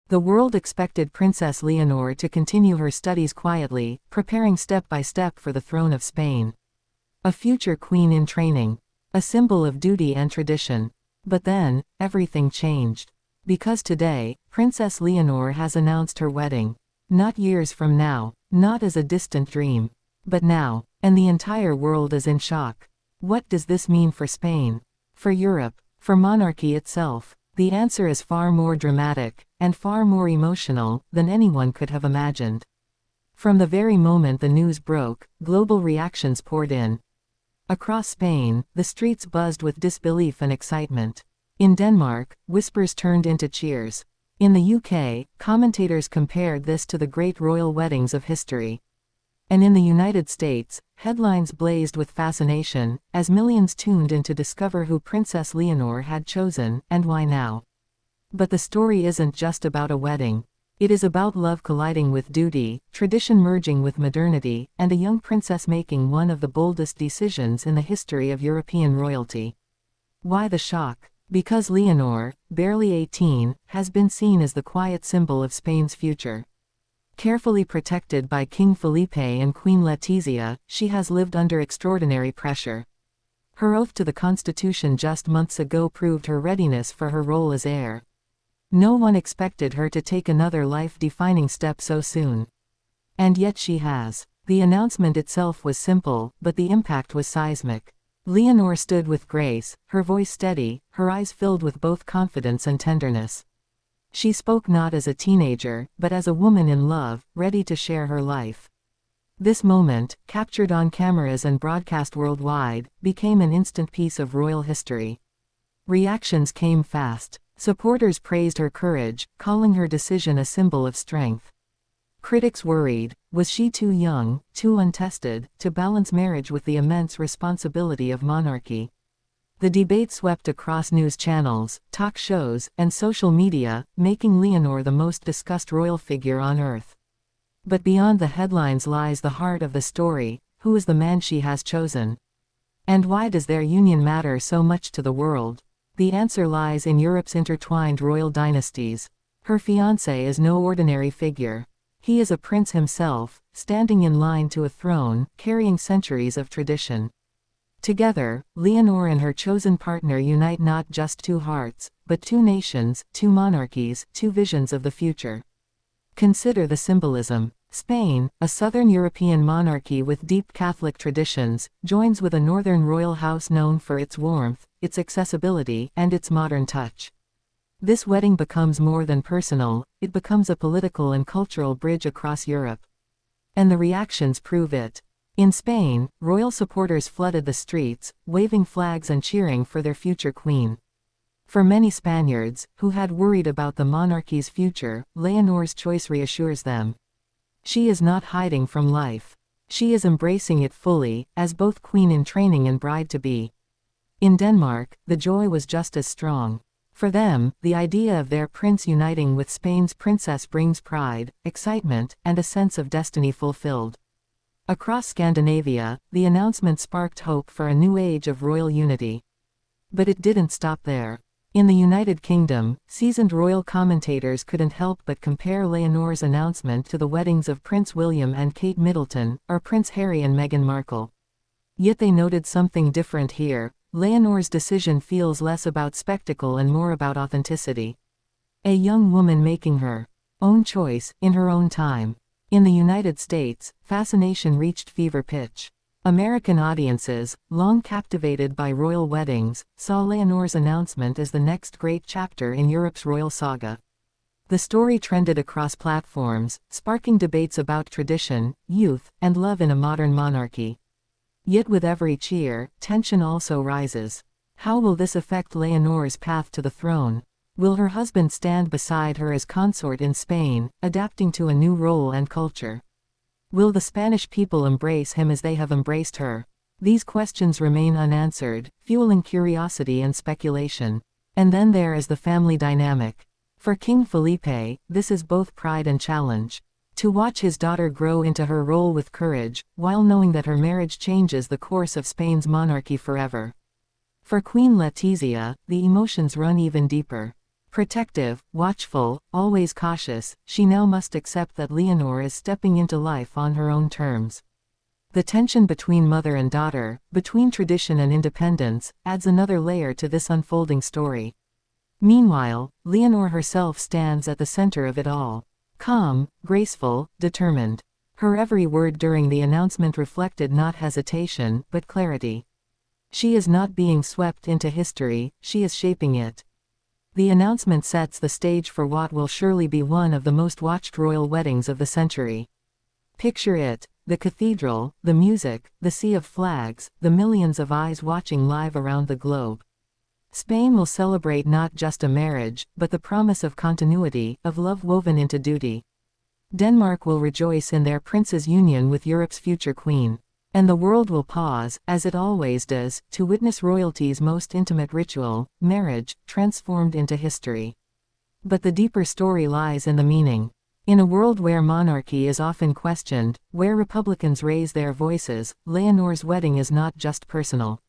The world expected Princess Leonor to continue her studies quietly, preparing step by step for the throne of Spain. A future queen in training. A symbol of duty and tradition. But then, everything changed. Because today, Princess Leonor has announced her wedding. Not years from now, not as a distant dream. But now, and the entire world is in shock. What does this mean for Spain? For Europe? For monarchy itself? The answer is far more dramatic, and far more emotional, than anyone could have imagined. From the very moment the news broke, global reactions poured in. Across Spain, the streets buzzed with disbelief and excitement. In Denmark, whispers turned into cheers. In the UK, commentators compared this to the great royal weddings of history. And in the United States, headlines blazed with fascination, as millions tuned in to discover who Princess Leonor had chosen, and why now. But the story isn't just about a wedding. It is about love colliding with duty, tradition merging with modernity, and a young princess making one of the boldest decisions in the history of European royalty. Why the shock? Because Leonor, barely 18, has been seen as the quiet symbol of Spain's future. Carefully protected by King Felipe and Queen Letizia, she has lived under extraordinary pressure. Her oath to the Constitution just months ago proved her readiness for her role as heir. No one expected her to take another life-defining step so soon. And yet she has. The announcement itself was simple, but the impact was seismic. Leonor stood with grace, her voice steady, her eyes filled with both confidence and tenderness. She spoke not as a teenager, but as a woman in love, ready to share her life. This moment, captured on cameras and broadcast worldwide, became an instant piece of royal history. Reactions came fast. Supporters praised her courage, calling her decision a symbol of strength. Critics worried, was she too young, too untested, to balance marriage with the immense responsibility of monarchy? The debate swept across news channels, talk shows, and social media, making Leonor the most discussed royal figure on earth. But beyond the headlines lies the heart of the story. Who is the man she has chosen? And why does their union matter so much to the world? The answer lies in Europe's intertwined royal dynasties. Her fiancé is no ordinary figure. He is a prince himself, standing in line to a throne, carrying centuries of tradition. Together, Leonor and her chosen partner unite not just two hearts, but two nations, two monarchies, two visions of the future. Consider the symbolism. Spain, a southern European monarchy with deep Catholic traditions, joins with a northern royal house known for its warmth, its accessibility, and its modern touch. This wedding becomes more than personal, it becomes a political and cultural bridge across Europe. And the reactions prove it. In Spain, royal supporters flooded the streets, waving flags and cheering for their future queen. For many Spaniards, who had worried about the monarchy's future, Leonor's choice reassures them. She is not hiding from life. She is embracing it fully, as both queen in training and bride-to-be. In Denmark, the joy was just as strong. For them, the idea of their prince uniting with Spain's princess brings pride, excitement, and a sense of destiny fulfilled. Across Scandinavia, the announcement sparked hope for a new age of royal unity. But it didn't stop there. In the United Kingdom, seasoned royal commentators couldn't help but compare Leonor's announcement to the weddings of Prince William and Kate Middleton, or Prince Harry and Meghan Markle. Yet they noted something different here. Leonor's decision feels less about spectacle and more about authenticity. A young woman making her own choice, in her own time. In the United States, fascination reached fever pitch. American audiences, long captivated by royal weddings, saw Leonor's announcement as the next great chapter in Europe's royal saga. The story trended across platforms, sparking debates about tradition, youth, and love in a modern monarchy. Yet with every cheer, tension also rises. How will this affect Leonor's path to the throne? Will her husband stand beside her as consort in Spain, adapting to a new role and culture? Will the Spanish people embrace him as they have embraced her? These questions remain unanswered, fueling curiosity and speculation. And then there is the family dynamic. For King Felipe, this is both pride and challenge. To watch his daughter grow into her role with courage, while knowing that her marriage changes the course of Spain's monarchy forever. For Queen Letizia, the emotions run even deeper. Protective, watchful, always cautious, she now must accept that Leonor is stepping into life on her own terms. The tension between mother and daughter, between tradition and independence, adds another layer to this unfolding story. Meanwhile, Leonor herself stands at the center of it all. Calm, graceful, determined. Her every word during the announcement reflected not hesitation, but clarity. She is not being swept into history, she is shaping it. The announcement sets the stage for what will surely be one of the most watched royal weddings of the century. Picture it: the cathedral, the music, the sea of flags, the millions of eyes watching live around the globe. Spain will celebrate not just a marriage, but the promise of continuity, of love woven into duty. Denmark will rejoice in their prince's union with Europe's future queen. And the world will pause, as it always does, to witness royalty's most intimate ritual, marriage, transformed into history. But the deeper story lies in the meaning. In a world where monarchy is often questioned, where Republicans raise their voices, Leonor's wedding is not just personal.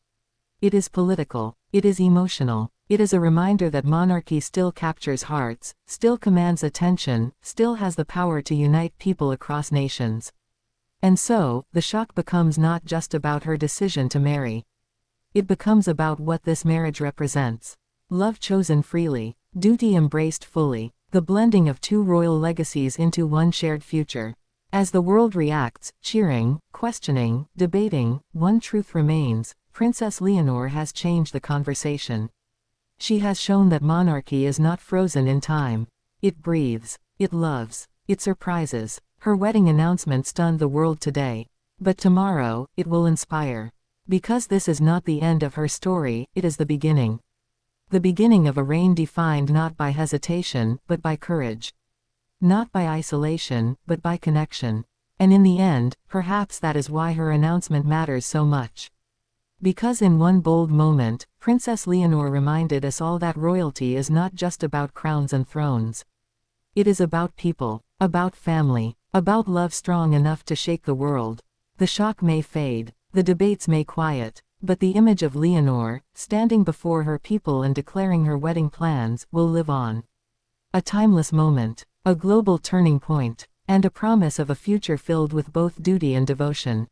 It is political. It is emotional. It is a reminder that monarchy still captures hearts, still commands attention, still has the power to unite people across nations. And so, the shock becomes not just about her decision to marry. It becomes about what this marriage represents. Love chosen freely, duty embraced fully, the blending of two royal legacies into one shared future. As the world reacts, cheering, questioning, debating, one truth remains: Princess Leonor has changed the conversation. She has shown that monarchy is not frozen in time. It breathes, it loves, it surprises. Her wedding announcement stunned the world today. But tomorrow, it will inspire. Because this is not the end of her story, it is the beginning. The beginning of a reign defined not by hesitation, but by courage. Not by isolation, but by connection. And in the end, perhaps that is why her announcement matters so much. Because in one bold moment, Princess Leonor reminded us all that royalty is not just about crowns and thrones. It is about people, about family, about love strong enough to shake the world. The shock may fade, the debates may quiet, but the image of Leonor, standing before her people and declaring her wedding plans, will live on. A timeless moment, a global turning point, and a promise of a future filled with both duty and devotion.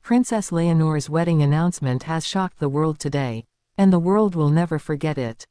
Princess Leonor's wedding announcement has shocked the world today, and the world will never forget it.